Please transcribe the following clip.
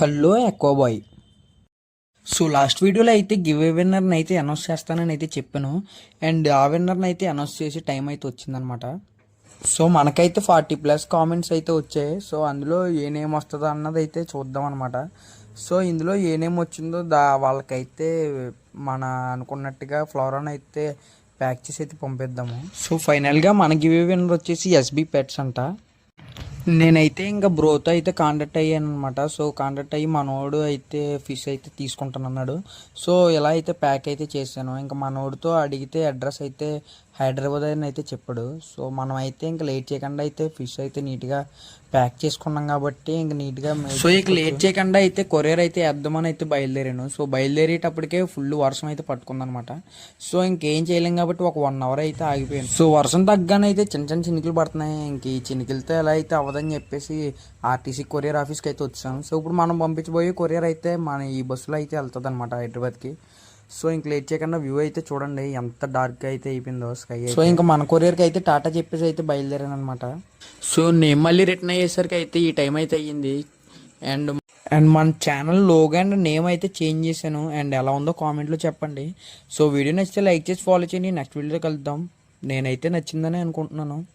Hello ఎకోబాయ్. So last వీడియోలో అయితే give a విన్నర్ని అయితే అనౌన్స్ చేస్తానని అయితే చెప్పాను. అండ్ ఆ విన్నర్ని అయితే అనౌన్స్ చేసి టైం అయితే వచ్చిందనమాట. సో మనకైతే 40+ కామెంట్స్ అయితే వచ్చాయి. సో అందులో ఏ నేమ్ వస్తుందో అన్నది అయితే చూద్దాం అనమాట. సో ఇందులో ఏ నేమ్ వచ్చిందో వాళ్ళకైతే మన అనుకున్నట్టుగా ఫ్లోరాన్ అయితే ప్యాక్ చేసి అయితే పంపిద్దాము. సో ఫైనల్గా మన గివ్ ఏ విన్నర్ వచ్చేసి ఎస్బీ పెట్స్ అంట. నేనైతే ఇంకా బ్రోతో అయితే కాంటాక్ట్ అయ్యాను అనమాట. సో కాంటాక్ట్ అయ్యి మనోడు అయితే ఫిష్ అయితే తీసుకుంటానన్నాడు. సో ఇలా అయితే ప్యాక్ అయితే చేశాను. ఇంకా మనోడితో అడిగితే అడ్రస్ అయితే హైదరాబాద్ అని అయితే చెప్పాడు. సో మనం అయితే ఇంకా లేట్ చేయకుండా అయితే ఫిష్ అయితే నీట్గా ప్యాక్ చేసుకున్నాం కాబట్టి ఇంకా నీట్గా సో ఇక లేట్ చేయకుండా అయితే కొరియర్ అయితే వేద్దామని అయితే బయలుదేరాను. సో బయలుదేరేటప్పటికే ఫుల్ వర్షం అయితే పట్టుకుందనమాట. సో ఇంకేం చేయలేం కాబట్టి ఒక 1 అవర్ అయితే ఆగిపోయాను. సో వర్షం తగ్గానే అయితే చిన్న చిన్న చినుకులు పడుతున్నాయి. ఇంక ఈ చినుకులతో ఎలా అయితే అవ్వదని చెప్పేసి ఆర్టీసీ కొరియర్ ఆఫీస్కి అయితే వచ్చాం. సో ఇప్పుడు మనం పంపించబోయే కొరియర్ అయితే మన ఈ బస్సులో అయితే వెళ్తుంది అనమాట హైదరాబాద్కి. సో ఇంక లేట్ చేయకుండా వ్యూ అయితే చూడండి ఎంత డార్క్గా అయితే అయిపోయిందో స్కై. సో ఇంకా మన కొరియర్కి అయితే టాటా చెప్పేసి అయితే బయలుదేరాను అనమాట. సో నేను మళ్ళీ రిటర్న్ అయ్యేసరికి అయితే ఈ టైం అయితే అయ్యింది. అండ్ అండ్ మన ఛానల్ లోగో అండ్ నేమ్ అయితే చేంజ్ చేశాను. అండ్ ఎలా ఉందో కామెంట్లో చెప్పండి. సో వీడియో నచ్చితే లైక్ చేసి ఫాలో చేయండి. నెక్స్ట్ వీడియోలో కలుద్దాం. నేనైతే నచ్చిందని అనుకుంటున్నాను.